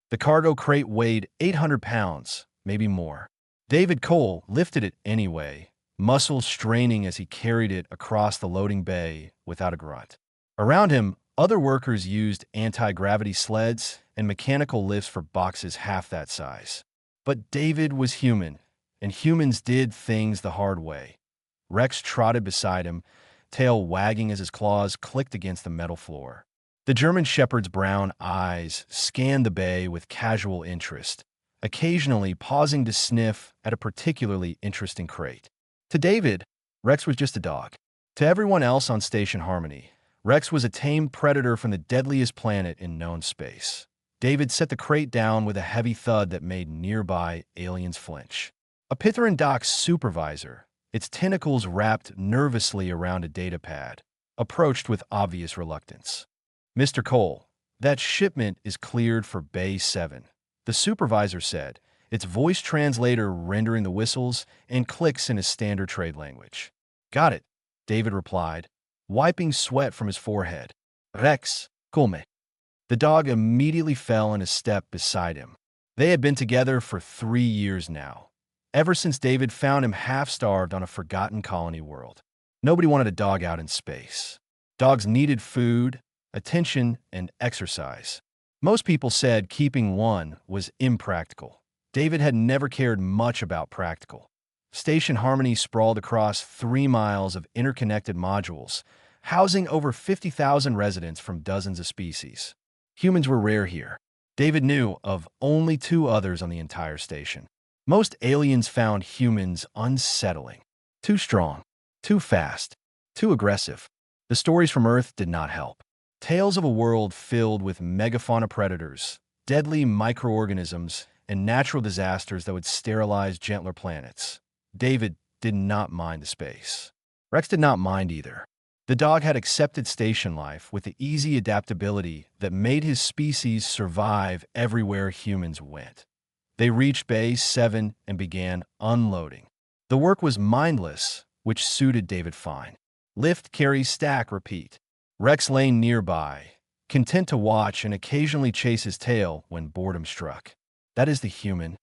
The cargo crate weighed 800 pounds, maybe more. David Cole lifted it anyway, muscles straining as he carried it across the loading bay without a grunt. Around him, other workers used anti-gravity sleds and mechanical lifts for boxes half that size. But David was human, and humans did things the hard way. Rex trotted beside him, tail wagging as his claws clicked against the metal floor. The German Shepherd's brown eyes scanned the bay with casual interest, occasionally pausing to sniff at a particularly interesting crate. To David, Rex was just a dog. To everyone else on Station Harmony, Rex was a tame predator from the deadliest planet in known space. David set the crate down with a heavy thud that made nearby aliens flinch. A Pytharan Doc's supervisor, its tentacles wrapped nervously around a data pad, approached with obvious reluctance. "Mr. Cole, that shipment is cleared for Bay 7, the supervisor said, its voice translator rendering the whistles and clicks in a standard trade language. "Got it," David replied, wiping sweat from his forehead. "Rex, come." The dog immediately fell in a step beside him. They had been together for 3 years now, ever since David found him half-starved on a forgotten colony world. Nobody wanted a dog out in space. Dogs needed food, attention, and exercise. Most people said keeping one was impractical. David had never cared much about practical. Station Harmony sprawled across 3 miles of interconnected modules, housing over 50,000 residents from dozens of species. Humans were rare here. David knew of only 2 others on the entire station. Most aliens found humans unsettling. Too strong, too fast, too aggressive. The stories from Earth did not help. Tales of a world filled with megafauna predators, deadly microorganisms, and natural disasters that would sterilize gentler planets. David did not mind the space. Rex did not mind either. The dog had accepted station life with the easy adaptability that made his species survive everywhere humans went. They reached Bay 7 and began unloading. The work was mindless, which suited David fine. Lift, carry, stack, repeat. Rex lay nearby, content to watch and occasionally chase his tail when boredom struck. "That is the human."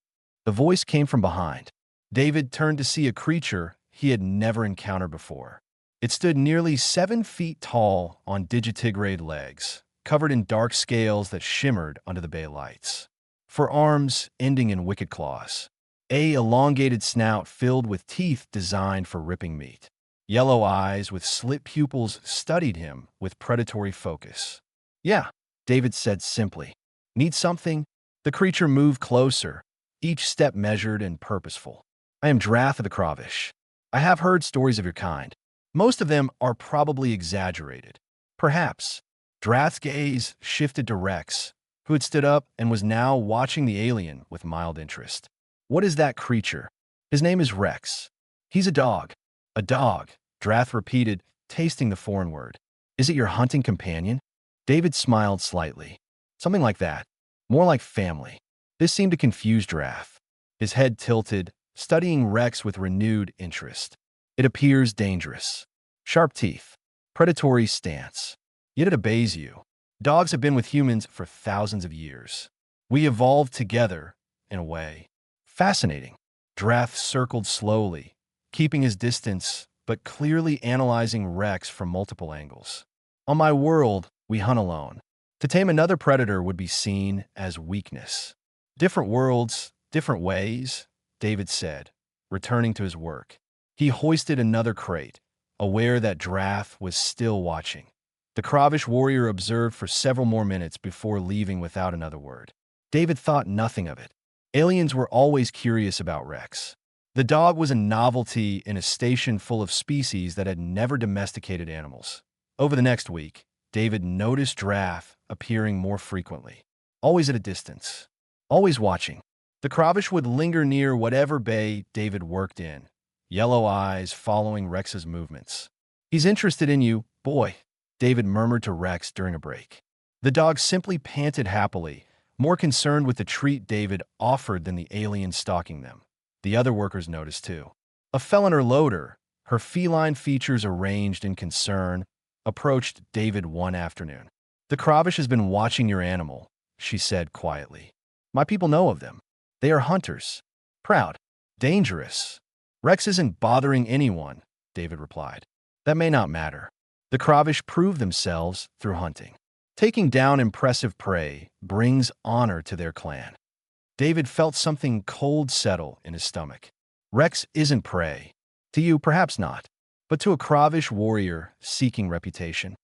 The voice came from behind. David turned to see a creature he had never encountered before. It stood nearly 7 feet tall on digitigrade legs, covered in dark scales that shimmered under the bay lights. For arms ending in wicked claws. A elongated snout filled with teeth designed for ripping meat. Yellow eyes with slit pupils studied him with predatory focus. "Yeah," David said simply. "Need something?" The creature moved closer, each step measured and purposeful. "I am Drath of the Kravish. I have heard stories of your kind. Most of them are probably exaggerated. Perhaps." Drath's gaze shifted to Rex, who had stood up and was now watching the alien with mild interest. "What is that creature?" "His name is Rex. He's a dog." "A dog," Drath repeated, tasting the foreign word. "Is it your hunting companion?" David smiled slightly. "Something like that. More like family." This seemed to confuse Drath. His head tilted, studying Rex with renewed interest. "It appears dangerous. Sharp teeth. Predatory stance. Yet it obeys you. Dogs have been with humans for thousands of years. We evolved together, in a way." "Fascinating." Drath circled slowly, keeping his distance, but clearly analyzing Rex from multiple angles. "On my world, we hunt alone. To tame another predator would be seen as weakness." "Different worlds, different ways," David said, returning to his work. He hoisted another crate, aware that Drath was still watching. The Kravish warrior observed for several more minutes before leaving without another word. David thought nothing of it. Aliens were always curious about Rex. The dog was a novelty in a station full of species that had never domesticated animals. Over the next week, David noticed Drath appearing more frequently, always at a distance, always watching. The Kravish would linger near whatever bay David worked in, yellow eyes following Rex's movements. "He's interested in you, boy," David murmured to Rex during a break. The dog simply panted happily, more concerned with the treat David offered than the alien stalking them. The other workers noticed too. A Feliner loader, her feline features arranged in concern, approached David one afternoon. "The Kravish has been watching your animal," she said quietly. My people know of them. They are hunters. Proud. Dangerous. Rex isn't bothering anyone, David replied. That may not matter. The Kravish prove themselves through hunting. Taking down impressive prey brings honor to their clan. David felt something cold settle in his stomach. Rex isn't prey. To you, perhaps not. But to a Kravish warrior seeking reputation.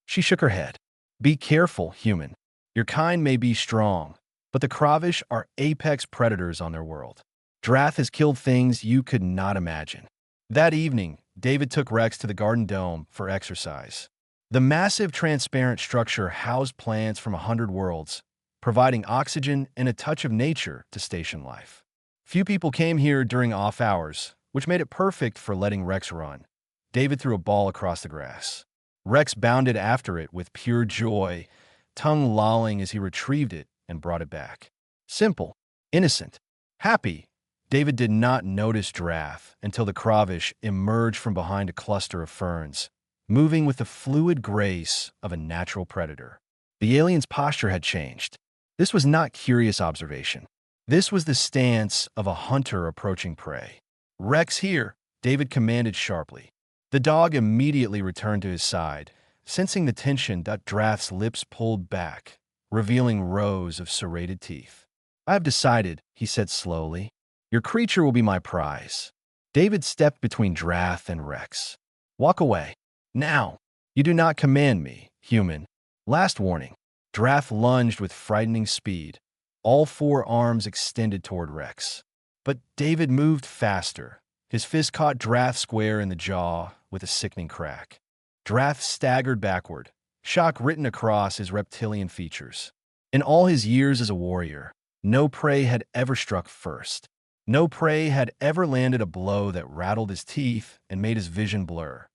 She shook her head. Be careful, human. Your kind may be strong, but the Kravish are apex predators on their world. Drath has killed things you could not imagine. That evening, David took Rex to the Garden Dome for exercise. The massive transparent structure housed plants from 100 worlds, providing oxygen and a touch of nature to station life. Few people came here during off hours, which made it perfect for letting Rex run. David threw a ball across the grass. Rex bounded after it with pure joy, tongue lolling as he retrieved it and brought it back. Simple, innocent, happy. David did not notice Drath until the Kravish emerged from behind a cluster of ferns, moving with the fluid grace of a natural predator. The alien's posture had changed. This was not curious observation. This was the stance of a hunter approaching prey. Rex here, David commanded sharply. The dog immediately returned to his side, sensing the tension. Drath's lips pulled back, revealing rows of serrated teeth. I have decided, he said slowly. Your creature will be my prize. David stepped between Drath and Rex. Walk away. Now. You do not command me, human. Last warning. Drath lunged with frightening speed, all four arms extended toward Rex. But David moved faster. His fist caught Drath square in the jaw with a sickening crack. Drath staggered backward, shock written across his reptilian features. In all his years as a warrior, no prey had ever struck first. No prey had ever landed a blow that rattled his teeth and made his vision blur.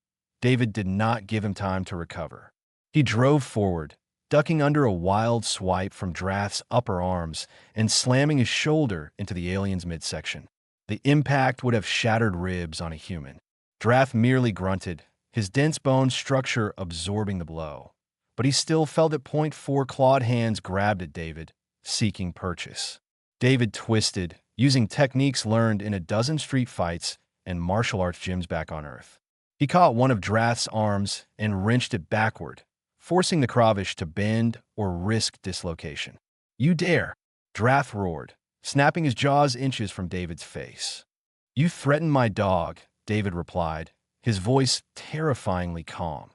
David did not give him time to recover. He drove forward, ducking under a wild swipe from Drath's upper arms and slamming his shoulder into the alien's midsection. The impact would have shattered ribs on a human. Drath merely grunted, his dense bone structure absorbing the blow. But he still felt that .4 clawed hands grabbed at David, seeking purchase. David twisted, using techniques learned in a dozen street fights and martial arts gyms back on Earth. He caught one of Drath's arms and wrenched it backward, forcing the Kravish to bend or risk dislocation. You dare, Drath roared, snapping his jaws inches from David's face. You threaten my dog, David replied, his voice terrifyingly calm.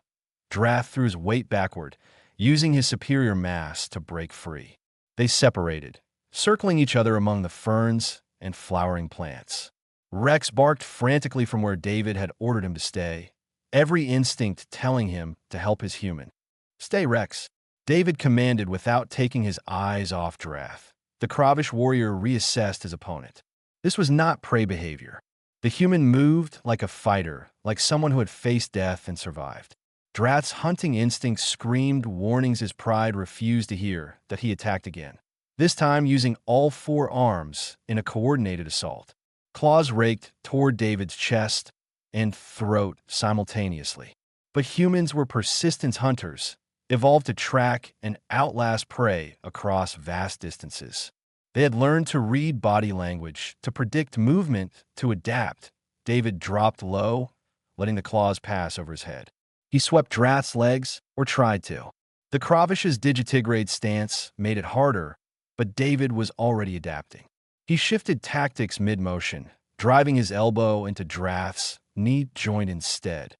Drath threw his weight backward, using his superior mass to break free. They separated, circling each other among the ferns and flowering plants. Rex barked frantically from where David had ordered him to stay, every instinct telling him to help his human. Stay, Rex, David commanded without taking his eyes off Drath. The Kravish warrior reassessed his opponent. This was not prey behavior. The human moved like a fighter, like someone who had faced death and survived. Drath's hunting instinct screamed warnings his pride refused to hear that he attacked again, this time using all four arms in a coordinated assault. Claws raked toward David's chest and throat simultaneously. But humans were persistent hunters, evolved to track and outlast prey across vast distances. They had learned to read body language, to predict movement, to adapt. David dropped low, letting the claws pass over his head. He swept Drath's legs, or tried to. The Kravish's digitigrade stance made it harder, but David was already adapting. He shifted tactics mid-motion, driving his elbow into Drath's knee joint instead.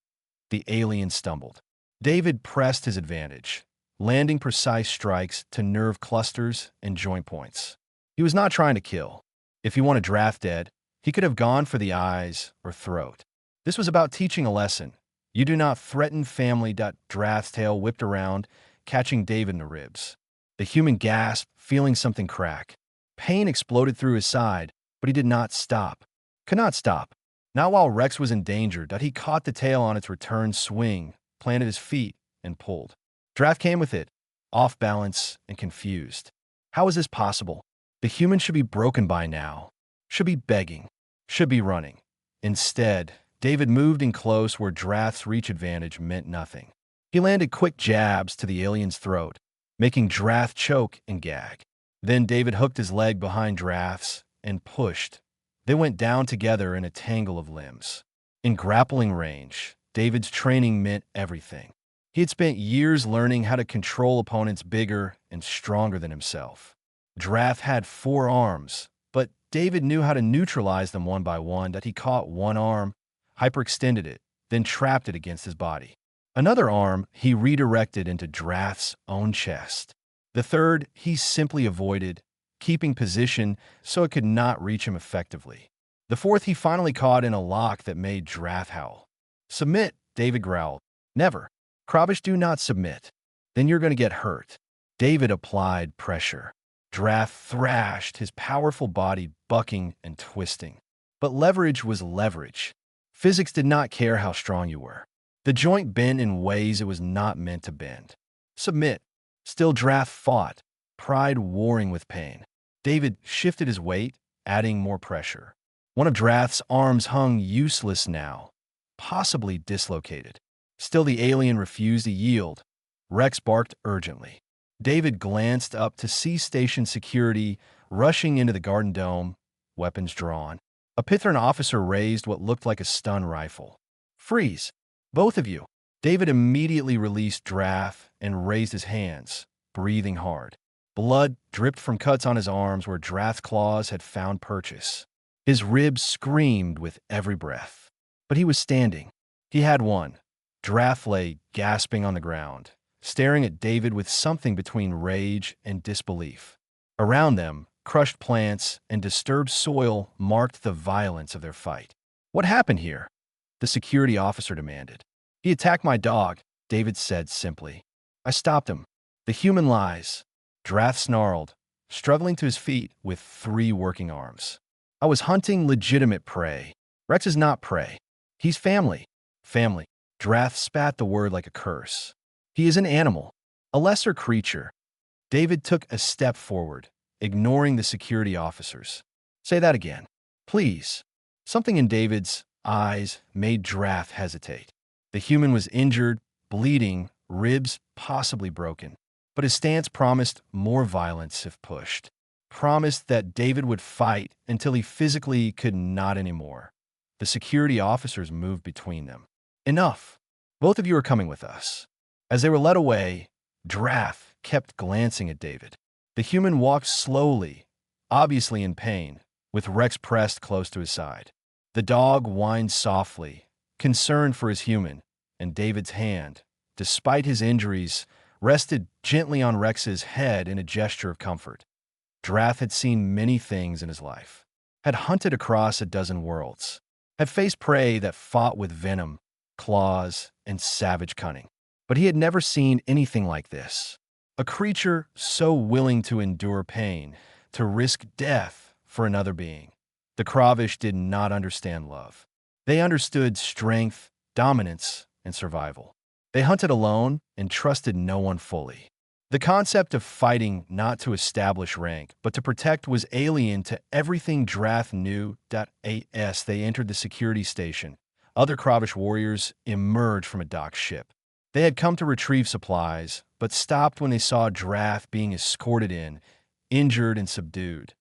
The alien stumbled. David pressed his advantage, landing precise strikes to nerve clusters and joint points. He was not trying to kill. If he wanted Drath dead, he could have gone for the eyes or throat. This was about teaching a lesson. You do not threaten family. Drath's tail whipped around, catching David in the ribs. The human gasped, feeling something crack. Pain exploded through his side, but he did not stop. Could not stop. Not while Rex was in danger. He caught the tail on its return swing, planted his feet, and pulled. Drath came with it, off balance and confused. How is this possible? The human should be broken by now, should be begging, should be running. Instead, David moved in close where Drath's reach advantage meant nothing. He landed quick jabs to the alien's throat, making Drath choke and gag. Then David hooked his leg behind Draft's and pushed. They went down together in a tangle of limbs. In grappling range, David's training meant everything. He had spent years learning how to control opponents bigger and stronger than himself. Draft had 4 arms, but David knew how to neutralize them one by one. That he caught one arm, hyperextended it, then trapped it against his body. Another arm he redirected into Draft's own chest. The third he simply avoided, keeping position so it could not reach him effectively. The fourth he finally caught in a lock that made Draft howl. "Submit," David growled. "Never. Kravish, do not submit. Then you're going to get hurt." David applied pressure. Draft thrashed, his powerful body bucking and twisting. But leverage was leverage. Physics did not care how strong you were. The joint bent in ways it was not meant to bend. "Submit." Still Draft fought, pride warring with pain. David shifted his weight, adding more pressure. One of Draft's arms hung useless now, possibly dislocated. Still the alien refused to yield. Rex barked urgently. David glanced up to see station security rushing into the garden dome, weapons drawn. A Pithran officer raised what looked like a stun rifle. "Freeze, both of you." David immediately released Draft and raised his hands, breathing hard. Blood dripped from cuts on his arms where Draft's claws had found purchase. His ribs screamed with every breath. But he was standing. He had won. Draft lay gasping on the ground, staring at David with something between rage and disbelief. Around them, crushed plants and disturbed soil marked the violence of their fight. "What happened here?" the security officer demanded. "He attacked my dog," David said simply. "I stopped him." "The human lies," Draft snarled, struggling to his feet with 3 working arms. "I was hunting legitimate prey. Rex is not prey. He's family." "Family." Draft spat the word like a curse. "He is an animal, a lesser creature." David took a step forward, ignoring the security officers. "Say that again, please." Something in David's eyes made Draft hesitate. The human was injured, bleeding, ribs possibly broken. But his stance promised more violence if pushed. Promised that David would fight until he physically could not anymore. The security officers moved between them. "Enough. Both of you are coming with us." As they were led away, Draft kept glancing at David. The human walked slowly, obviously in pain, with Rex pressed close to his side. The dog whined softly, concerned for his human, and David's hand, despite his injuries, rested gently on Rex's head in a gesture of comfort. Draft had seen many things in his life, had hunted across a dozen worlds, had faced prey that fought with venom, claws, and savage cunning. But he had never seen anything like this. A creature so willing to endure pain, to risk death for another being. The Kravish did not understand love. They understood strength, dominance, and survival. They hunted alone and trusted no one fully. The concept of fighting not to establish rank, but to protect was alien to everything Draft knew. As they entered the security station, other Kravish warriors emerged from a docked ship. They had come to retrieve supplies, but stopped when they saw Draft being escorted in, injured and subdued.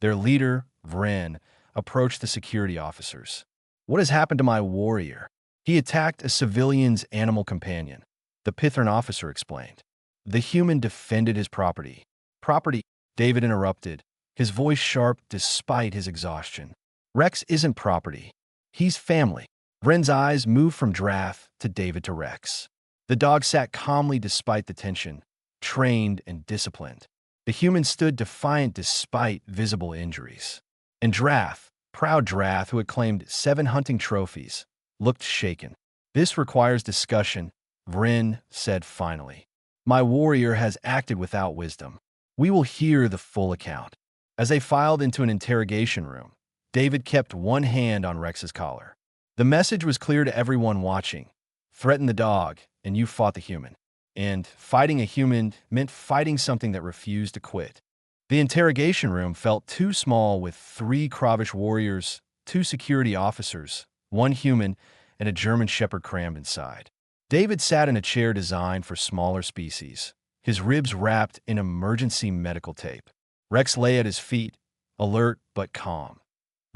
Their leader, Vren, approached the security officers. "What has happened to my warrior?" "He attacked a civilian's animal companion," the Pithran officer explained. "The human defended his property." "Property," David interrupted, his voice sharp despite his exhaustion. "Rex isn't property. He's family." Vren's eyes moved from Draft to David to Rex. The dog sat calmly despite the tension, trained and disciplined. The human stood defiant despite visible injuries. And Draft, proud Draft, who had claimed 7 hunting trophies, looked shaken. "This requires discussion," Vren said finally. "My warrior has acted without wisdom. We will hear the full account." As they filed into an interrogation room, David kept one hand on Rex's collar. The message was clear to everyone watching. Threaten the dog, and you fought the human. And fighting a human meant fighting something that refused to quit. The interrogation room felt too small with 3 Kravish warriors, 2 security officers, 1 human, and a German shepherd crammed inside. David sat in a chair designed for smaller species, his ribs wrapped in emergency medical tape. Rex lay at his feet, alert but calm.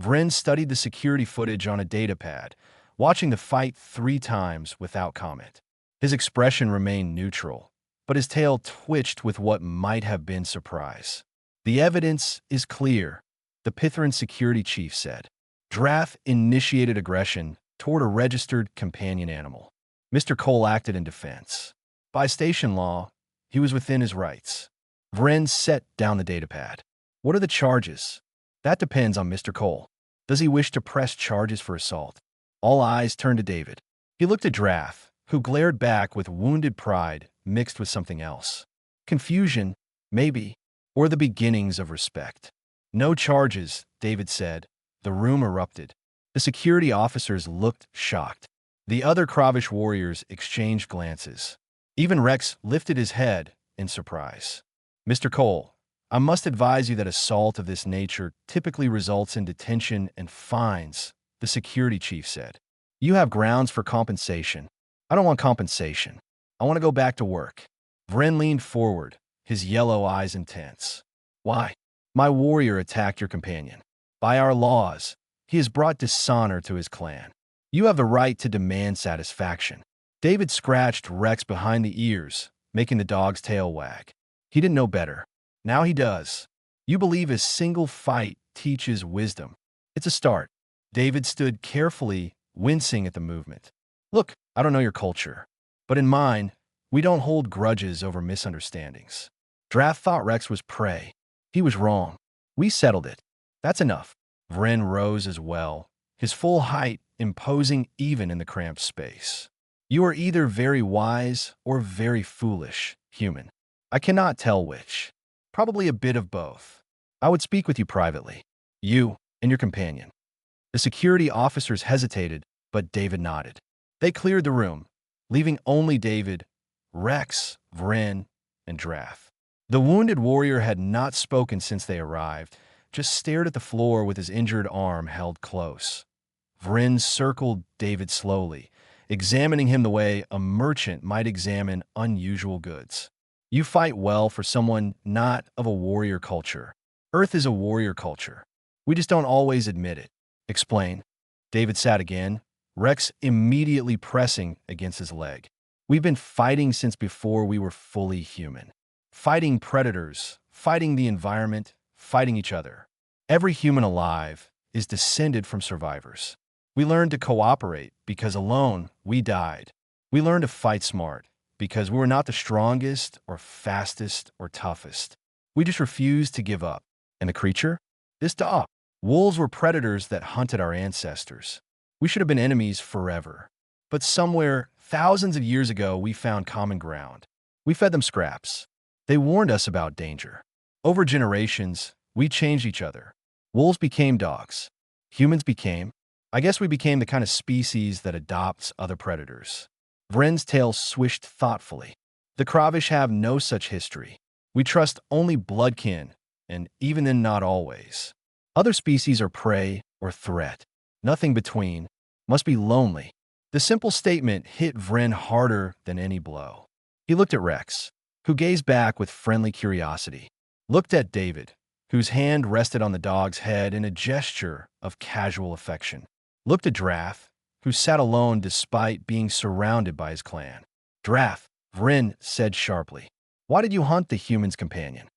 Vren studied the security footage on a datapad, watching the fight 3 times without comment. His expression remained neutral, but his tail twitched with what might have been surprise. The evidence is clear, the Pithran security chief said. Drath initiated aggression toward a registered companion animal. Mr. Cole acted in defense. By station law, he was within his rights. Vren set down the datapad. What are the charges? That depends on Mr. Cole. Does he wish to press charges for assault? All eyes turned to David. He looked at Drath, who glared back with wounded pride mixed with something else. Confusion, maybe, or the beginnings of respect. No charges, David said. The room erupted. The security officers looked shocked. The other Kravish warriors exchanged glances. Even Rex lifted his head in surprise. Mr. Cole, I must advise you that assault of this nature typically results in detention and fines, the security chief said. You have grounds for compensation. I don't want compensation. I want to go back to work. Vren leaned forward, his yellow eyes intense. Why? My warrior attacked your companion. By our laws, he has brought dishonor to his clan. You have the right to demand satisfaction. David scratched Rex behind the ears, making the dog's tail wag. He didn't know better. Now he does. You believe a single fight teaches wisdom. It's a start. David stood carefully, wincing at the movement. Look, I don't know your culture, but in mine, we don't hold grudges over misunderstandings. Drath thought Rex was prey. He was wrong. We settled it. That's enough. Vren rose as well, his full height imposing even in the cramped space. You are either very wise or very foolish, human. I cannot tell which. Probably a bit of both. I would speak with you privately. You and your companion. The security officers hesitated, but David nodded. They cleared the room, leaving only David, Rex, Vren, and Drath. The wounded warrior had not spoken since they arrived, just stared at the floor with his injured arm held close. Vren circled David slowly, examining him the way a merchant might examine unusual goods. You fight well for someone not of a warrior culture. Earth is a warrior culture. We just don't always admit it. Explain. David sat again, Rex immediately pressing against his leg. We've been fighting since before we were fully human. Fighting predators, fighting the environment, fighting each other. Every human alive is descended from survivors. We learned to cooperate because alone we died. We learned to fight smart because we were not the strongest or fastest or toughest. We just refused to give up. And the creature? This dog. Wolves were predators that hunted our ancestors. We should have been enemies forever. But somewhere, thousands of years ago, we found common ground. We fed them scraps. They warned us about danger. Over generations, we changed each other. Wolves became dogs. Humans became, I guess we became the kind of species that adopts other predators. Vren's tail swished thoughtfully. The Kravish have no such history. We trust only bloodkin, and even then not always. Other species are prey or threat. Nothing between. Must be lonely. The simple statement hit Vren harder than any blow. He looked at Rex, who gazed back with friendly curiosity. Looked at David, whose hand rested on the dog's head in a gesture of casual affection. Looked at Drath, who sat alone despite being surrounded by his clan. Drath, Vren said sharply. Why did you hunt the human's companion?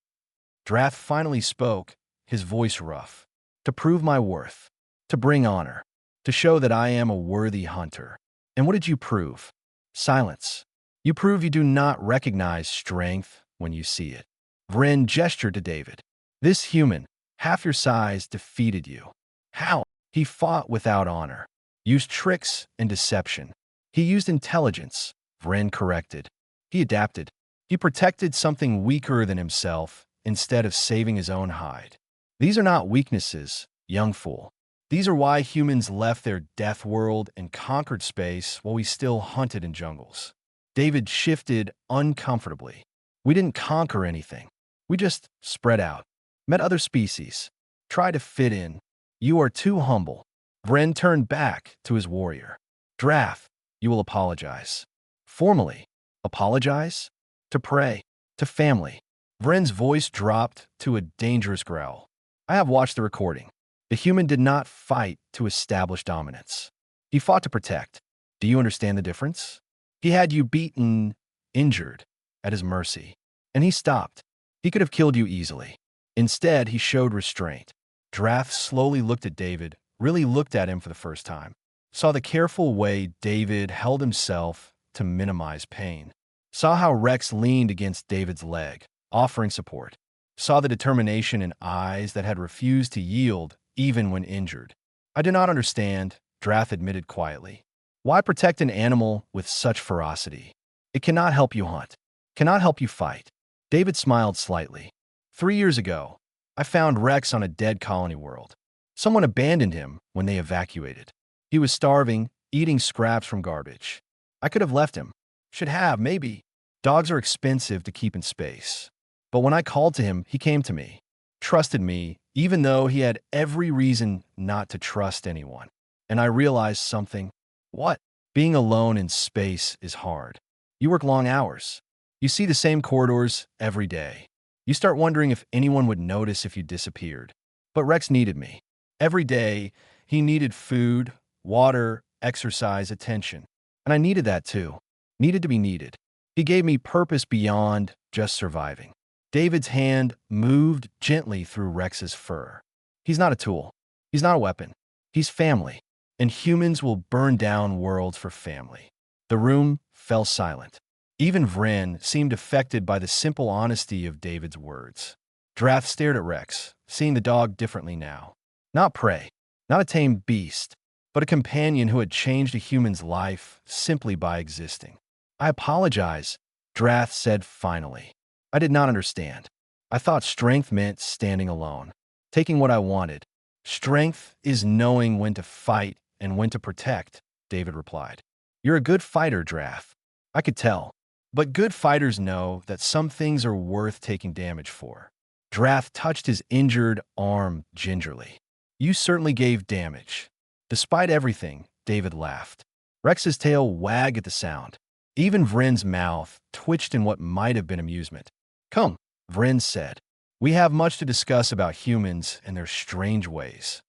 Drath finally spoke, his voice rough. To prove my worth. To bring honor. To show that I am a worthy hunter. And what did you prove? Silence. You prove you do not recognize strength when you see it. Vren gestured to David. This human, half your size, defeated you. How? He fought without honor. Used tricks and deception. He used intelligence, Vren corrected. He adapted. He protected something weaker than himself instead of saving his own hide. These are not weaknesses, young fool. These are why humans left their death world and conquered space while we still hunted in jungles. David shifted uncomfortably. We didn't conquer anything. We just spread out. Met other species. Tried to fit in. You are too humble. Vren turned back to his warrior. Drath, you will apologize. Formally. Apologize? To prey. To family. Vren's voice dropped to a dangerous growl. I have watched the recording. The human did not fight to establish dominance. He fought to protect. Do you understand the difference? He had you beaten, injured, at his mercy. And he stopped. He could have killed you easily. Instead, he showed restraint. Drath slowly looked at David, really looked at him for the first time. Saw the careful way David held himself to minimize pain. Saw how Rex leaned against David's leg, offering support. Saw the determination in eyes that had refused to yield even when injured. I do not understand, Drath admitted quietly. Why protect an animal with such ferocity? It cannot help you hunt, cannot help you fight. David smiled slightly. 3 years ago, I found Rex on a dead colony world. Someone abandoned him when they evacuated. He was starving, eating scraps from garbage. I could have left him. Should have, maybe. Dogs are expensive to keep in space. But when I called to him, he came to me. Trusted me, even though he had every reason not to trust anyone. And I realized something. What? Being alone in space is hard. You work long hours. You see the same corridors every day. You start wondering if anyone would notice if you disappeared. But Rex needed me. Every day, he needed food, water, exercise, attention. And I needed that too. Needed to be needed. He gave me purpose beyond just surviving. David's hand moved gently through Rex's fur. He's not a tool. He's not a weapon. He's family. And humans will burn down worlds for family. The room fell silent. Even Vren seemed affected by the simple honesty of David's words. Drath stared at Rex, seeing the dog differently now. Not prey, not a tame beast, but a companion who had changed a human's life simply by existing. I apologize, Drath said finally. I did not understand. I thought strength meant standing alone, taking what I wanted. Strength is knowing when to fight and when to protect, David replied. You're a good fighter, Drath. I could tell. But good fighters know that some things are worth taking damage for. Drath touched his injured arm gingerly. You certainly gave damage. Despite everything, David laughed. Rex's tail wagged at the sound. Even Vren's mouth twitched in what might have been amusement. Come, Vren said. We have much to discuss about humans and their strange ways.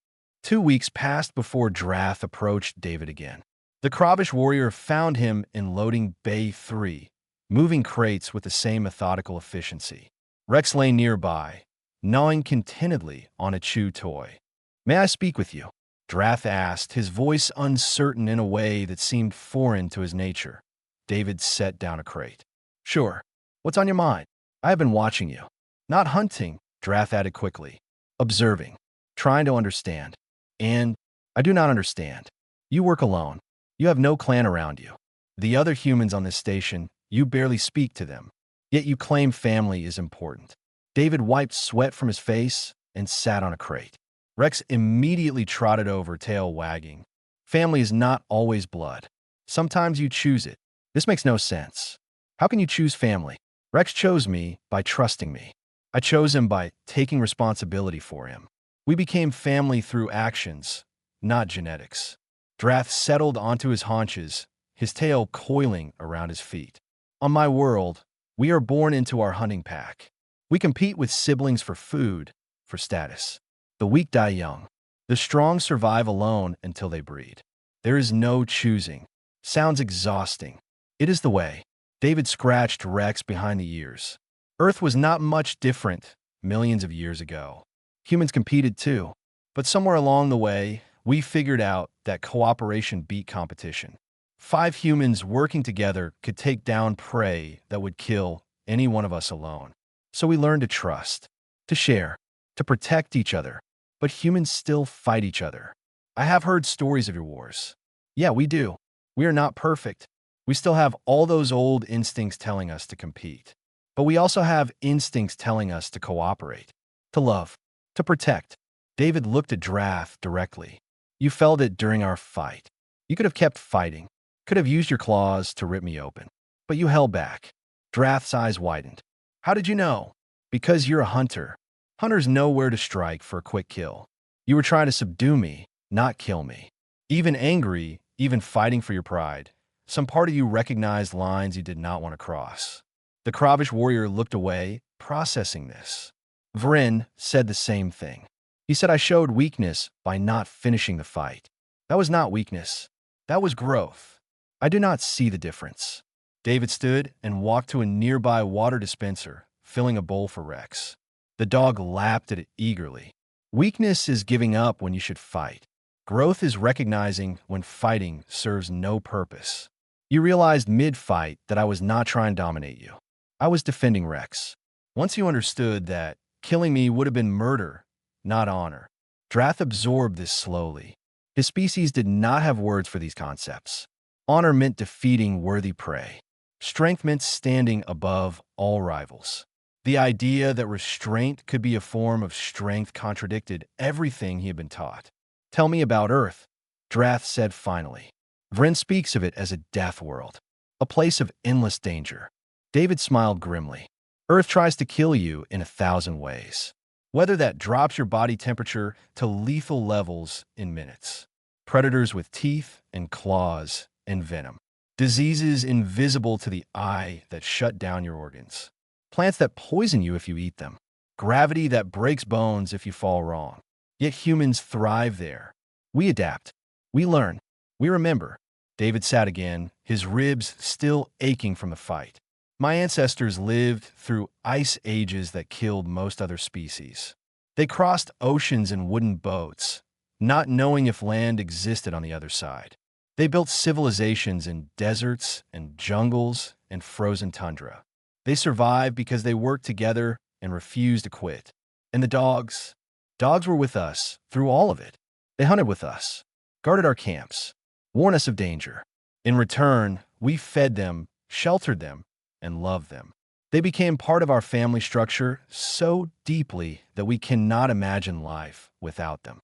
2 weeks passed before Drath approached David again. The Kravish warrior found him in loading Bay 3, moving crates with the same methodical efficiency. Rex lay nearby, gnawing contentedly on a chew toy. May I speak with you? Drath asked, his voice uncertain in a way that seemed foreign to his nature. David set down a crate. Sure. What's on your mind? I have been watching you. Not hunting, Drath added quickly. Observing. Trying to understand. And I do not understand. You work alone. You have no clan around you. The other humans on this station, you barely speak to them. Yet you claim family is important. David wiped sweat from his face and sat on a crate. Rex immediately trotted over, tail wagging. Family is not always blood. Sometimes you choose it. This makes no sense. How can you choose family? Rex chose me by trusting me. I chose him by taking responsibility for him. We became family through actions, not genetics. Drath settled onto his haunches, his tail coiling around his feet. On my world, we are born into our hunting pack. We compete with siblings for food, for status. The weak die young. The strong survive alone until they breed. There is no choosing. Sounds exhausting. It is the way. David scratched Rex behind the ears. Earth was not much different millions of years ago. Humans competed too. But somewhere along the way, we figured out that cooperation beat competition. 5 humans working together could take down prey that would kill any one of us alone. So we learned to trust, to share, to protect each other. But humans still fight each other. I have heard stories of your wars. Yeah, we do. We are not perfect. We still have all those old instincts telling us to compete. But we also have instincts telling us to cooperate, to love, to protect. David looked at Drath directly. You felt it during our fight. You could have kept fighting, could have used your claws to rip me open. But you held back. Drath's eyes widened. How did you know? Because you're a hunter. Hunters know where to strike for a quick kill. You were trying to subdue me, not kill me. Even angry, even fighting for your pride, some part of you recognized lines you did not want to cross. The Kravish warrior looked away, processing this. Vryn said the same thing. He said I showed weakness by not finishing the fight. That was not weakness. That was growth. I do not see the difference. David stood and walked to a nearby water dispenser, filling a bowl for Rex. The dog lapped at it eagerly. Weakness is giving up when you should fight. Growth is recognizing when fighting serves no purpose. You realized mid-fight that I was not trying to dominate you. I was defending Rex. Once you understood that killing me would have been murder, not honor. Drath absorbed this slowly. His species did not have words for these concepts. Honor meant defeating worthy prey. Strength meant standing above all rivals. The idea that restraint could be a form of strength contradicted everything he had been taught. Tell me about Earth, Drath said finally. Vryn speaks of it as a death world, a place of endless danger. David smiled grimly. Earth tries to kill you in 1,000 ways. Whether that drops your body temperature to lethal levels in minutes. Predators with teeth and claws and venom. Diseases invisible to the eye that shut down your organs. Plants that poison you if you eat them. Gravity that breaks bones if you fall wrong. Yet humans thrive there. We adapt. We learn. We remember. David sat again, his ribs still aching from the fight. My ancestors lived through ice ages that killed most other species. They crossed oceans in wooden boats, not knowing if land existed on the other side. They built civilizations in deserts and jungles and frozen tundra. They survived because they worked together and refused to quit. And the dogs were with us through all of it. They hunted with us, guarded our camps, warned us of danger. In return, we fed them, sheltered them, and loved them. They became part of our family structure so deeply that we cannot imagine life without them.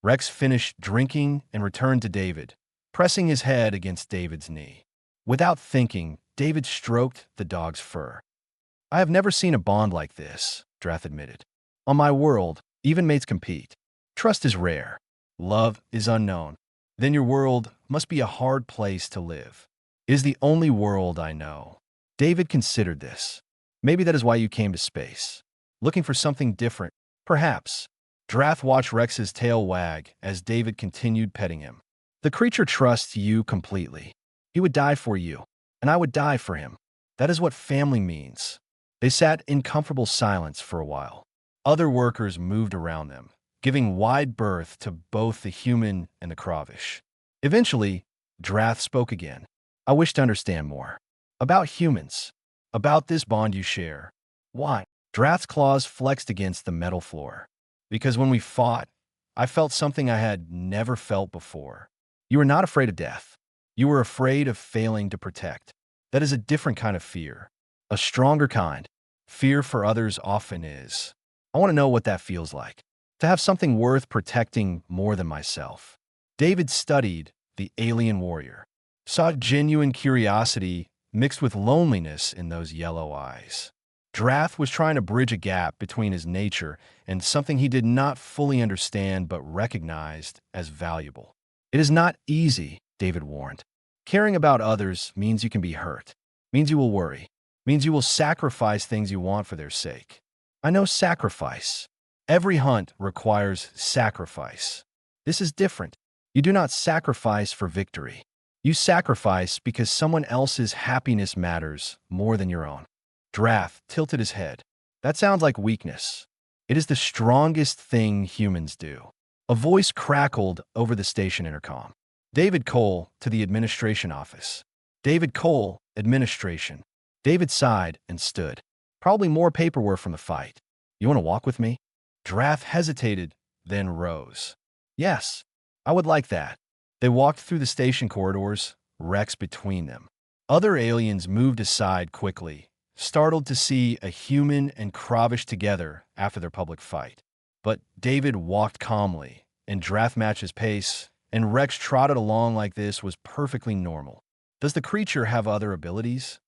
Rex finished drinking and returned to David, pressing his head against David's knee. Without thinking, David stroked the dog's fur. I have never seen a bond like this, Drath admitted. On my world, even mates compete. Trust is rare. Love is unknown. Then your world must be a hard place to live. It is the only world I know. David considered this. Maybe that is why you came to space. Looking for something different, perhaps. Drath watched Rex's tail wag as David continued petting him. The creature trusts you completely. He would die for you, and I would die for him. That is what family means. They sat in comfortable silence for a while. Other workers moved around them, giving wide berth to both the human and the Kravish. Eventually, Drath spoke again. I wish to understand more. About humans. About this bond you share. Why? Drath's claws flexed against the metal floor. Because when we fought, I felt something I had never felt before. You were not afraid of death. You were afraid of failing to protect. That is a different kind of fear. A stronger kind. Fear for others often is. I want to know what that feels like. To have something worth protecting more than myself. David studied the alien warrior. Saw genuine curiosity mixed with loneliness in those yellow eyes. Drath was trying to bridge a gap between his nature and something he did not fully understand but recognized as valuable. It is not easy, David warned. Caring about others means you can be hurt, means you will worry, means you will sacrifice things you want for their sake. I know sacrifice. Every hunt requires sacrifice. This is different. You do not sacrifice for victory. You sacrifice because someone else's happiness matters more than your own. Drath tilted his head. That sounds like weakness. It is the strongest thing humans do. A voice crackled over the station intercom. David Cole to the administration office. David Cole, administration. David sighed and stood. Probably more paperwork from the fight. You want to walk with me? Drath hesitated, then rose. Yes, I would like that. They walked through the station corridors, Rex between them. Other aliens moved aside quickly, startled to see a human and Kravish together after their public fight. But David walked calmly, and Drath matched his pace, and Rex trotted along like this was perfectly normal. Does the creature have other abilities?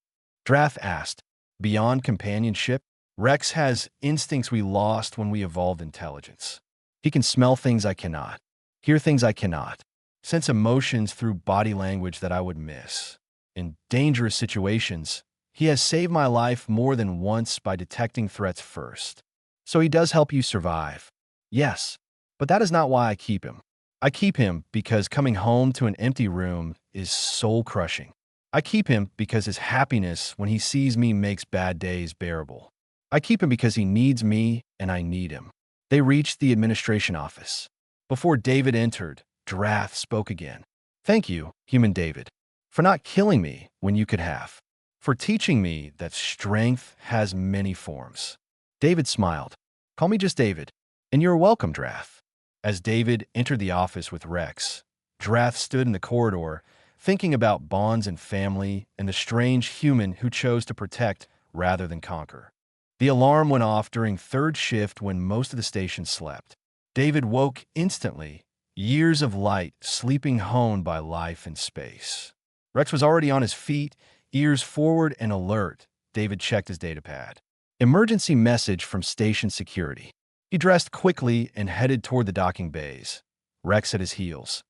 Drath asked. Beyond companionship, Rex has instincts we lost when we evolved intelligence. He can smell things I cannot, hear things I cannot, sense emotions through body language that I would miss. In dangerous situations, He has saved my life more than once by detecting threats first. So he does help you survive. Yes, but that is not why I keep him. I keep him because coming home to an empty room is soul-crushing. I keep him because his happiness when he sees me makes bad days bearable. I keep him because he needs me and I need him. They reached the administration office. Before David entered, Drath spoke again. Thank you, human David, for not killing me when you could have. For teaching me that strength has many forms. David smiled. Call me just David, and you're welcome, Drath. As David entered the office with Rex, Drath stood in the corridor, thinking about bonds and family and the strange human who chose to protect rather than conquer. The alarm went off during third shift when most of the station slept. David woke instantly, years of light sleeping honed by life and space. Rex was already on his feet, ears forward and alert. David checked his datapad. Emergency message from station security. He dressed quickly and headed toward the docking bays. Rex at his heels.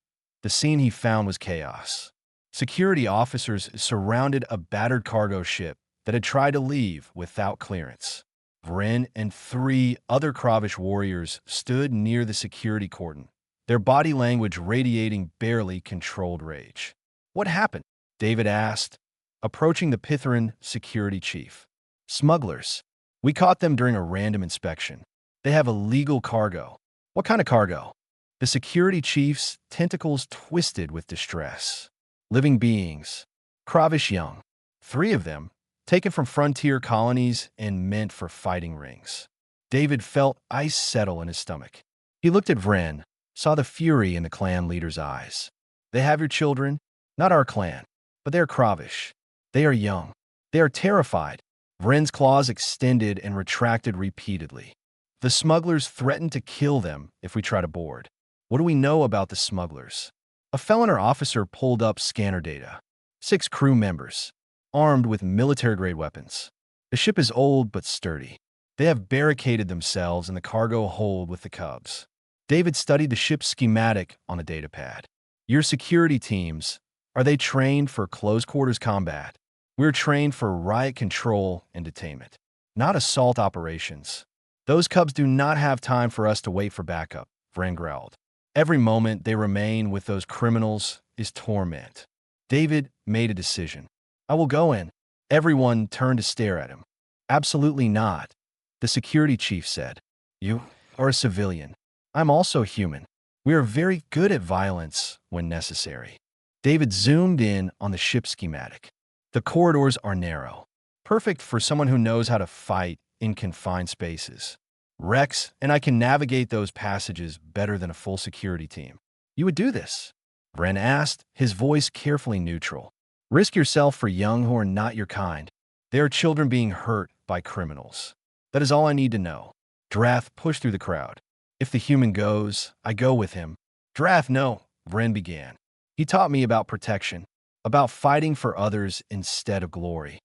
The scene he found was chaos. Security officers surrounded a battered cargo ship that had tried to leave without clearance. Vren and 3 other Kravish warriors stood near the security cordon, their body language radiating barely controlled rage. What happened? David asked, approaching the Pytharan security chief. Smugglers. We caught them during a random inspection. They have illegal cargo. What kind of cargo? The security chief's tentacles twisted with distress. Living beings. Kravish young. 3 of them, taken from frontier colonies and meant for fighting rings. David felt ice settle in his stomach. He looked at Vren, saw the fury in the clan leader's eyes. They have your children, not our clan, but they are Kravish. They are young. They are terrified. Vren's claws extended and retracted repeatedly. The smugglers threatened to kill them if we try to board. What do we know about the smugglers? A felon officer pulled up scanner data. 6 crew members, armed with military-grade weapons. The ship is old but sturdy. They have barricaded themselves in the cargo hold with the cubs. David studied the ship's schematic on a datapad. Your security teams, are they trained for close-quarters combat? We're trained for riot control and detainment, not assault operations. Those cubs do not have time for us to wait for backup, Vren growled. Every moment they remain with those criminals is torment. David made a decision. I will go in. Everyone turned to stare at him. Absolutely not, the security chief said. You are a civilian. I'm also human. We are very good at violence when necessary. David zoomed in on the ship schematic. The corridors are narrow, perfect for someone who knows how to fight in confined spaces. Rex and I can navigate those passages better than a full security team. You would do this? Vren asked, his voice carefully neutral. Risk yourself for young who are not your kind. They are children being hurt by criminals. That is all I need to know. Drath pushed through the crowd. If the human goes, I go with him. Drath, no, Vren began. He taught me about protection, about fighting for others instead of glory.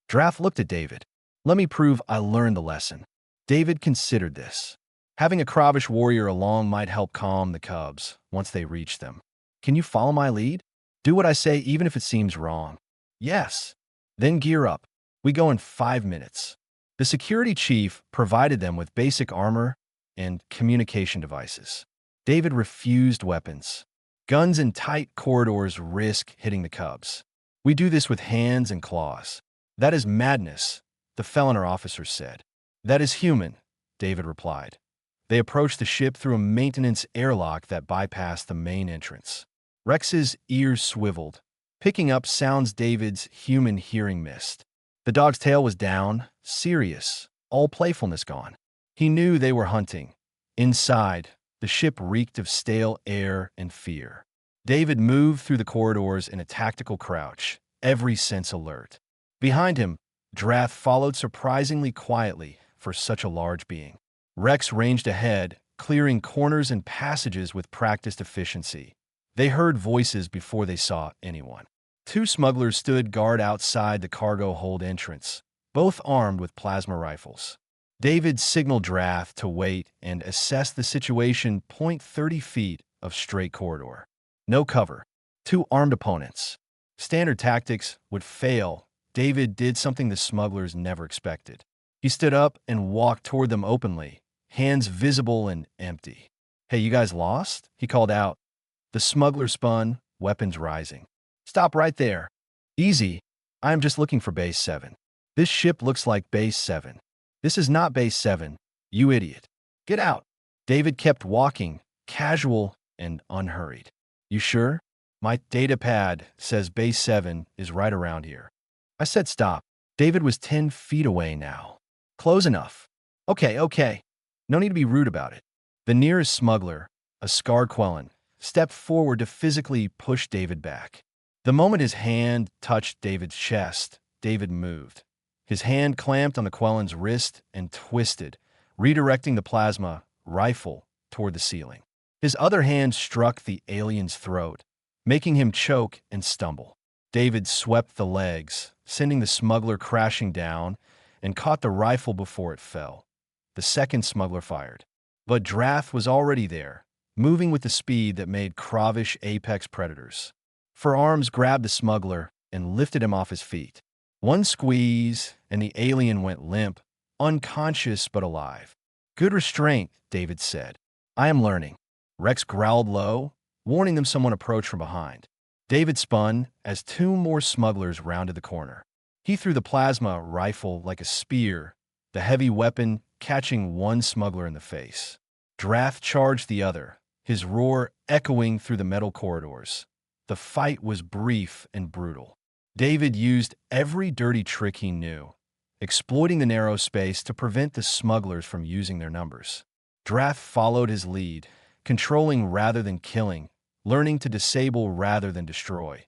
Drath looked at David. Let me prove I learned the lesson. David considered this. Having a Kravish warrior along might help calm the cubs once they reach them. Can you follow my lead? Do what I say even if it seems wrong. Yes. Then gear up. We go in 5 minutes. The security chief provided them with basic armor and communication devices. David refused weapons. Guns in tight corridors risk hitting the cubs. We do this with hands and claws. That is madness, the felon officer said. That is human, David replied. They approached the ship through a maintenance airlock that bypassed the main entrance. Rex's ears swiveled, picking up sounds David's human hearing missed. The dog's tail was down, serious, all playfulness gone. He knew they were hunting. Inside, the ship reeked of stale air and fear. David moved through the corridors in a tactical crouch, every sense alert. Behind him, Drath followed surprisingly quietly for such a large being. Rex ranged ahead, clearing corners and passages with practiced efficiency. They heard voices before they saw anyone. 2 smugglers stood guard outside the cargo hold entrance, both armed with plasma rifles. David signaled Drath to wait and assess the situation. 30 feet of straight corridor. No cover. 2 armed opponents. Standard tactics would fail David did something the smugglers never expected. He stood up and walked toward them openly, hands visible and empty. "Hey, you guys lost?" he called out. The smuggler spun, weapons rising. "Stop right there." "Easy. I am just looking for Base 7. This ship looks like Base 7. This is not Base 7, you idiot. Get out." David kept walking, casual and unhurried. "You sure? My data pad says Base 7 is right around here." I said stop. David was 10 feet away now. "Close enough." Okay. No need to be rude about it." The nearest smuggler, a scarred Quellan, stepped forward to physically push David back. The moment his hand touched David's chest, David moved. His hand clamped on the Quellan's wrist and twisted, redirecting the plasma rifle toward the ceiling. His other hand struck the alien's throat, making him choke and stumble. David swept the legs, sending the smuggler crashing down, and caught the rifle before it fell. The second smuggler fired. But Drath was already there, moving with the speed that made Kravish apex predators. Forearms grabbed the smuggler and lifted him off his feet. One squeeze, and the alien went limp, unconscious but alive. "Good restraint," David said. "I am learning." Rex growled low, warning them someone approached from behind. David spun as two more smugglers rounded the corner. He threw the plasma rifle like a spear, the heavy weapon catching one smuggler in the face. Drath charged the other, his roar echoing through the metal corridors. The fight was brief and brutal. David used every dirty trick he knew, exploiting the narrow space to prevent the smugglers from using their numbers. Drath followed his lead, controlling rather than killing, learning to disable rather than destroy.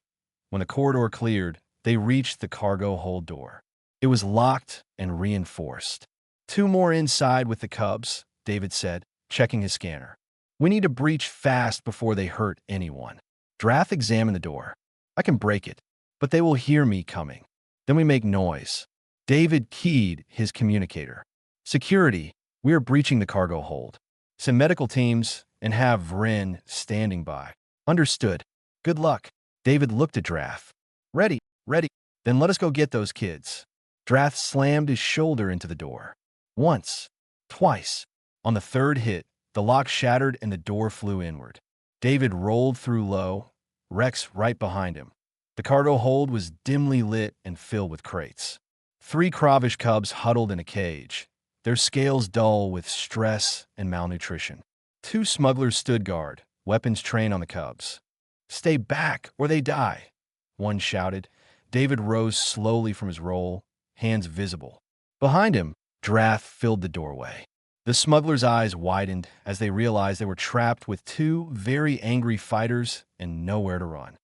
When the corridor cleared, they reached the cargo hold door. It was locked and reinforced. "Two more inside with the cubs," David said, checking his scanner. "We need to breach fast before they hurt anyone." Drath examined the door. "I can break it, but they will hear me coming. Then we make noise." David keyed his communicator. "Security, we are breaching the cargo hold. Send medical teams and have Vryn standing by." "Understood. Good luck." David looked at Drath. Ready. Then let us go get those kids." Drath slammed his shoulder into the door. Once. Twice. On the third hit, the lock shattered and the door flew inward. David rolled through low, Rex right behind him. The cargo hold was dimly lit and filled with crates. 3 Kravish cubs huddled in a cage, their scales dull with stress and malnutrition. 2 smugglers stood guard, weapons trained on the cubs. "Stay back or they die," one shouted. David rose slowly from his roll, hands visible. Behind him, Drath filled the doorway. The smugglers' eyes widened as they realized they were trapped with 2 very angry fighters and nowhere to run.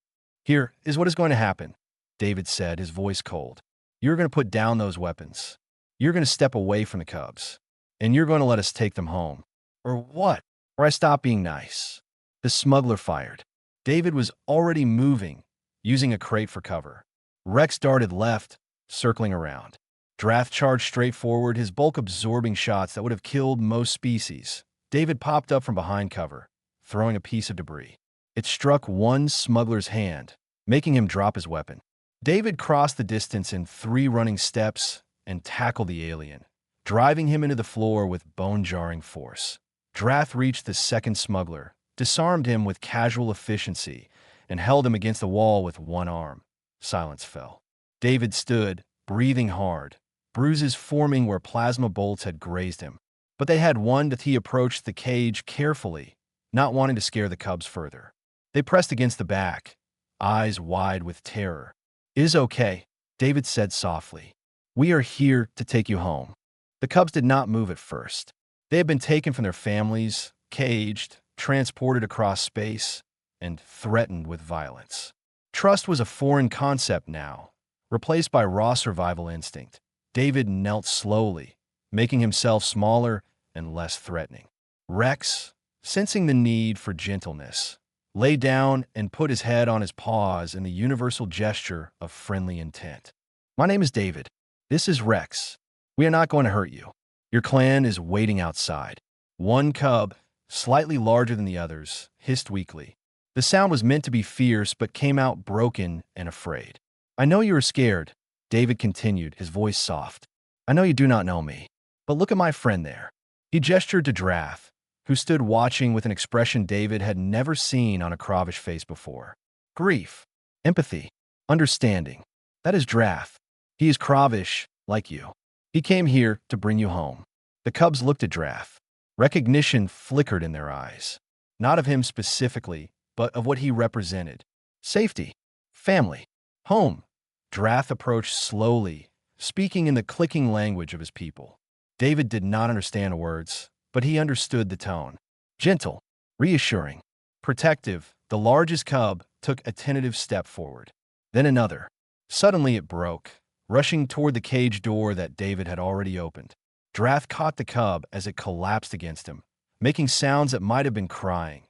"Here is what is going to happen," David said, his voice cold. "You're going to put down those weapons. You're going to step away from the cubs. And you're going to let us take them home. Or what? Or I stop being nice." The smuggler fired. David was already moving, using a crate for cover. Rex darted left, circling around. Drath charged straight forward, his bulk absorbing shots that would have killed most species. David popped up from behind cover, throwing a piece of debris. It struck one smuggler's hand, making him drop his weapon. David crossed the distance in 3 running steps and tackled the alien, driving him into the floor with bone-jarring force. Drath reached the second smuggler, disarmed him with casual efficiency, and held him against the wall with one arm. Silence fell. David stood, breathing hard, bruises forming where plasma bolts had grazed him. But they had one that he approached the cage carefully, not wanting to scare the cubs further. They pressed against the back, eyes wide with terror. "It is okay," David said softly. "We are here to take you home." The cubs did not move at first. They had been taken from their families, caged, transported across space, and threatened with violence. Trust was a foreign concept now, replaced by raw survival instinct. David knelt slowly, making himself smaller and less threatening. Rex, sensing the need for gentleness, lay down and put his head on his paws in the universal gesture of friendly intent. "My name is David. This is Rex. We are not going to hurt you. Your clan is waiting outside." One cub, slightly larger than the others, hissed weakly. The sound was meant to be fierce but came out broken and afraid. "I know you are scared," David continued, his voice soft. I know you do not know me, but look at my friend there. He gestured to Drath, who stood watching with an expression David had never seen on a Kravish face before. Grief, empathy, understanding. That is Drath. He is Kravish, like you. He came here to bring you home. The cubs looked at Drath. Recognition flickered in their eyes. Not of him specifically, but of what he represented. Safety, family, home. Drath approached slowly, speaking in the clicking language of his people. David did not understand words, but he understood the tone. Gentle, reassuring, protective, the largest cub took a tentative step forward. Then another. Suddenly it broke, rushing toward the cage door that David had already opened. Drath caught the cub as it collapsed against him, making sounds that might have been crying.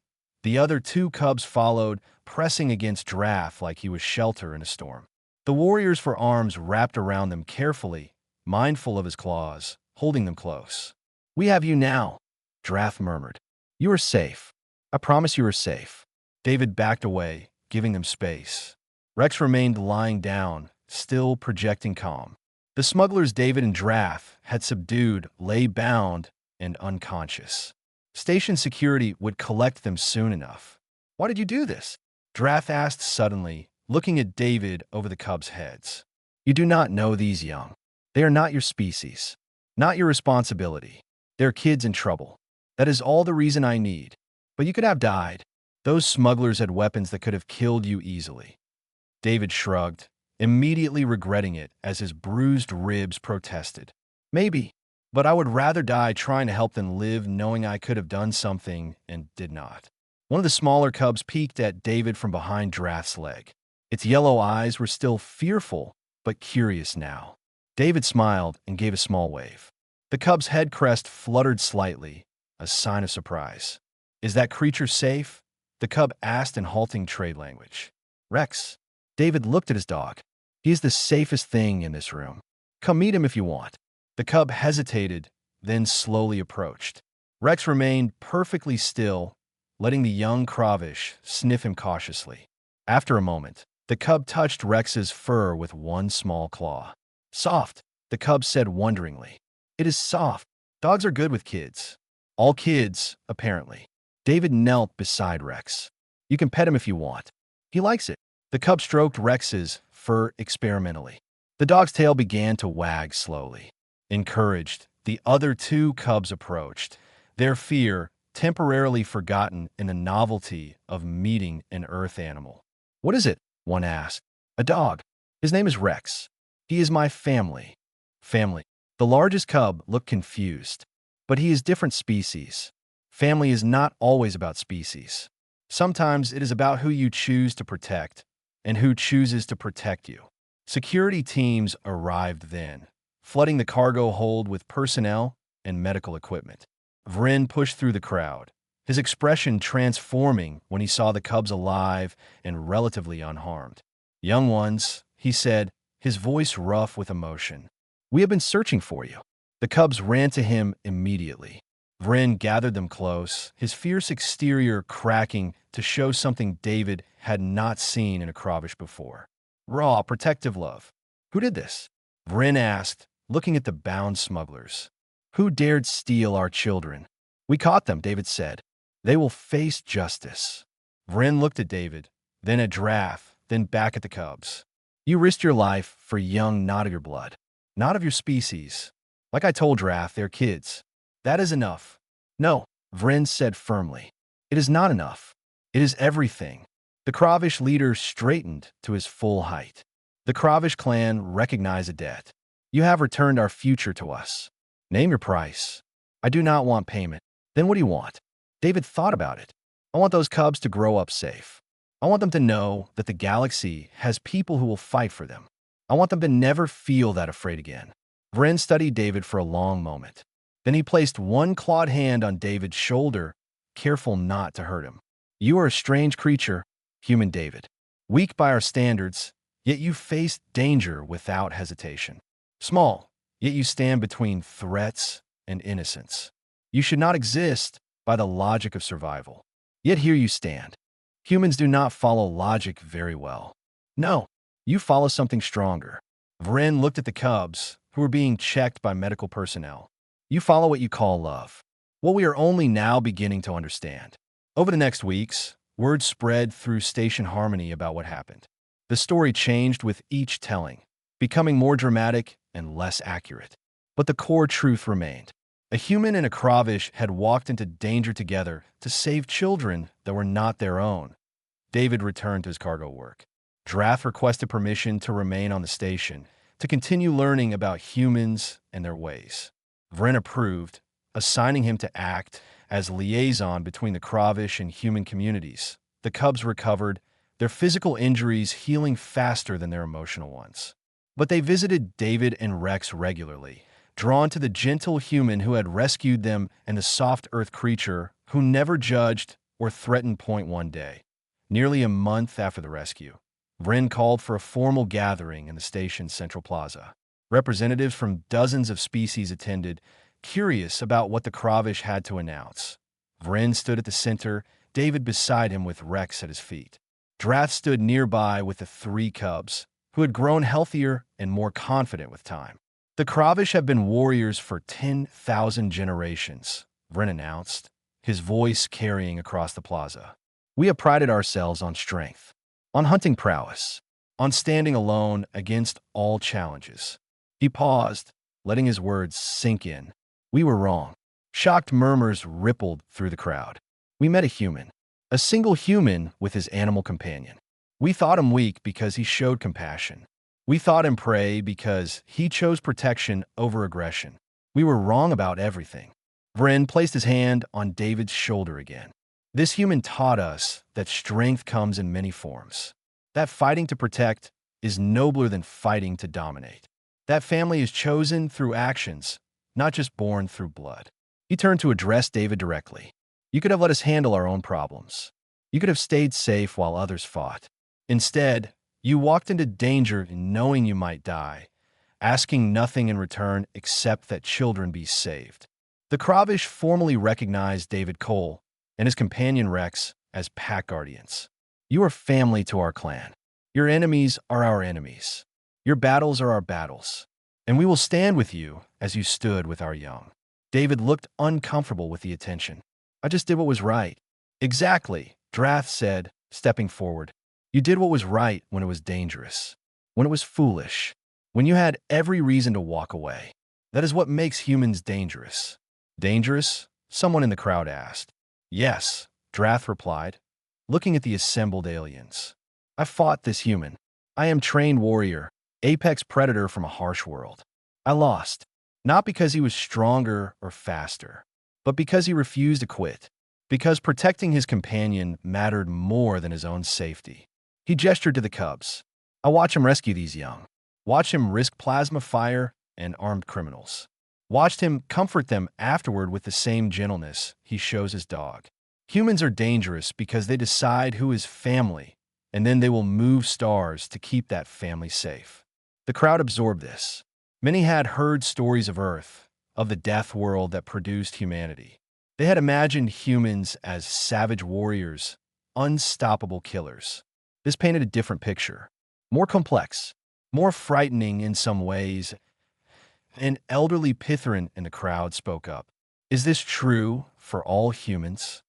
The other two cubs followed, pressing against Drath like he was shelter in a storm. The warriors for arms wrapped around them carefully, mindful of his claws, holding them close. We have you now, Drath murmured. You are safe. I promise you are safe. David backed away, giving them space. Rex remained lying down, still projecting calm. The smugglers David and Drath had subdued lay bound and unconscious. Station security would collect them soon enough. Why did you do this? Drath asked suddenly, looking at David over the cubs' heads. You do not know these young. They are not your species, not your responsibility. They're kids in trouble. That is all the reason I need. But you could have died. Those smugglers had weapons that could have killed you easily. David shrugged, immediately regretting it as his bruised ribs protested. Maybe, but I would rather die trying to help than live knowing I could have done something and did not. One of the smaller cubs peeked at David from behind Drath's leg. Its yellow eyes were still fearful, but curious now. David smiled and gave a small wave. The cub's head crest fluttered slightly, a sign of surprise. Is that creature safe? The cub asked in halting trade language. Rex. David looked at his dog. He is the safest thing in this room. Come meet him if you want. The cub hesitated, then slowly approached. Rex remained perfectly still, letting the young Kravish sniff him cautiously. After a moment, the cub touched Rex's fur with one small claw. Soft, the cub said wonderingly. It is soft. Dogs are good with kids. All kids, apparently. David knelt beside Rex. You can pet him if you want. He likes it. The cub stroked Rex's fur experimentally. The dog's tail began to wag slowly. Encouraged, the other two cubs approached, their fear temporarily forgotten in the novelty of meeting an earth animal. What is it? One asked. A dog. His name is Rex. He is my family. Family. The largest cub looked confused. But he is different species. Family is not always about species. Sometimes it is about who you choose to protect and who chooses to protect you. Security teams arrived then, flooding the cargo hold with personnel and medical equipment. Vryn pushed through the crowd, his expression transforming when he saw the cubs alive and relatively unharmed. Young ones, he said, his voice rough with emotion. We have been searching for you. The cubs ran to him immediately. Vryn gathered them close, his fierce exterior cracking to show something David had not seen in a Kravish before. Raw, protective love. Who did this? Vryn asked, looking at the bound smugglers. Who dared steal our children? We caught them, David said. They will face justice. Vryn looked at David, then at Drath, then back at the cubs. You risked your life for young not of your blood, not of your species. Like I told Drath, they're kids. That is enough. No, Vryn said firmly. It is not enough. It is everything. The Kravish leader straightened to his full height. The Kravish clan recognized a debt. You have returned our future to us. Name your price. I do not want payment. Then what do you want? David thought about it. I want those cubs to grow up safe. I want them to know that the galaxy has people who will fight for them. I want them to never feel that afraid again. Vryn studied David for a long moment. Then he placed one clawed hand on David's shoulder, careful not to hurt him. You are a strange creature, human David. Weak by our standards, yet you face danger without hesitation. Small, yet you stand between threats and innocence. You should not exist by the logic of survival. Yet here you stand. Humans do not follow logic very well. No, you follow something stronger. Vren looked at the cubs, who were being checked by medical personnel. You follow what you call love. What we are only now beginning to understand. Over the next weeks, word spread through Station Harmony about what happened. The story changed with each telling, becoming more dramatic and less accurate. But the core truth remained. A human and a Kravish had walked into danger together to save children that were not their own. David returned to his cargo work. Drath requested permission to remain on the station, to continue learning about humans and their ways. Vren approved, assigning him to act as liaison between the Kravish and human communities. The cubs recovered, their physical injuries healing faster than their emotional ones. But they visited David and Rex regularly, drawn to the gentle human who had rescued them and the soft earth creature who never judged or threatened. Point one day, nearly a month after the rescue, Vren called for a formal gathering in the station's central plaza. Representatives from dozens of species attended, curious about what the Kravish had to announce. Vren stood at the center, David beside him with Rex at his feet. Drath stood nearby with the three cubs, who had grown healthier and more confident with time. The Kravish have been warriors for 10,000 generations, Vren announced, his voice carrying across the plaza. We have prided ourselves on strength, on hunting prowess, on standing alone against all challenges. He paused, letting his words sink in. We were wrong. Shocked murmurs rippled through the crowd. We met a human, a single human with his animal companion. We thought him weak because he showed compassion. We thought him prey because he chose protection over aggression. We were wrong about everything. Vren placed his hand on David's shoulder again. This human taught us that strength comes in many forms, that fighting to protect is nobler than fighting to dominate, that family is chosen through actions, not just born through blood. He turned to address David directly. You could have let us handle our own problems. You could have stayed safe while others fought. Instead, you walked into danger knowing you might die, asking nothing in return except that children be saved. The Kravish formally recognized David Cole and his companion Rex as pack guardians. You are family to our clan. Your enemies are our enemies. Your battles are our battles. And we will stand with you as you stood with our young. David looked uncomfortable with the attention. I just did what was right. Exactly, Drath said, stepping forward. You did what was right when it was dangerous, when it was foolish, when you had every reason to walk away. That is what makes humans dangerous. Dangerous? Someone in the crowd asked. Yes, Drath replied, looking at the assembled aliens. I fought this human. I am trained warrior, apex predator from a harsh world. I lost, not because he was stronger or faster, but because he refused to quit, because protecting his companion mattered more than his own safety. He gestured to the cubs. I watch him rescue these young. Watch him risk plasma fire and armed criminals. Watched him comfort them afterward with the same gentleness he shows his dog. Humans are dangerous because they decide who is family, and then they will move stars to keep that family safe. The crowd absorbed this. Many had heard stories of Earth, of the death world that produced humanity. They had imagined humans as savage warriors, unstoppable killers. This painted a different picture, more complex, more frightening in some ways. An elderly Pithran in the crowd spoke up. Is this true for all humans?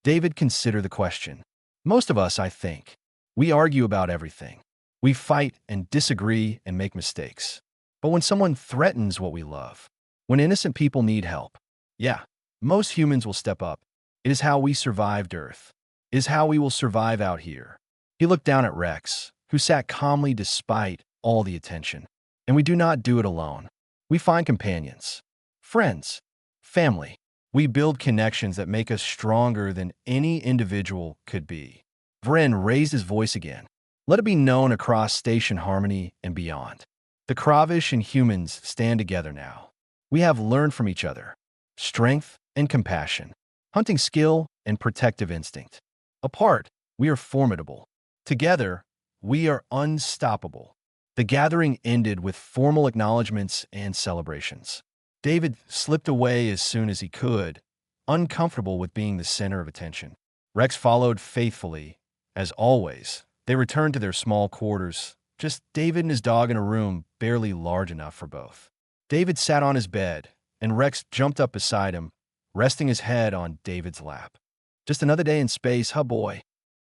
David considered the question. Most of us, I think. We argue about everything. We fight and disagree and make mistakes. But when someone threatens what we love, when innocent people need help, yeah, most humans will step up. It is how we survived Earth. It is how we will survive out here. He looked down at Rex, who sat calmly despite all the attention. And we do not do it alone. We find companions, friends, family. We build connections that make us stronger than any individual could be. Vren raised his voice again. Let it be known across Station Harmony and beyond. The Kravish and humans stand together now. We have learned from each other. Strength and compassion. Hunting skill and protective instinct. Apart, we are formidable. Together, we are unstoppable. The gathering ended with formal acknowledgments and celebrations. David slipped away as soon as he could, uncomfortable with being the center of attention. Rex followed faithfully. As always, they returned to their small quarters, just David and his dog in a room barely large enough for both. David sat on his bed, and Rex jumped up beside him, resting his head on David's lap. "Just another day in space, huh, boy?"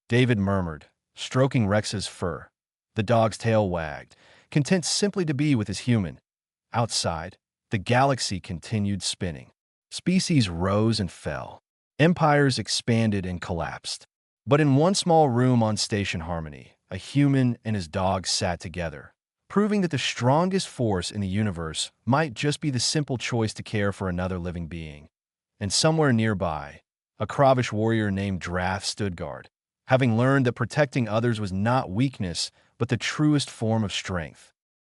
David murmured, stroking Rex's fur. The dog's tail wagged, content simply to be with his human. Outside, the galaxy continued spinning. Species rose and fell. Empires expanded and collapsed. But in one small room on Station Harmony, a human and his dog sat together, proving that the strongest force in the universe might just be the simple choice to care for another living being. And somewhere nearby, a Kravish warrior named Drath stood guard, having learned that protecting others was not weakness, but the truest form of strength.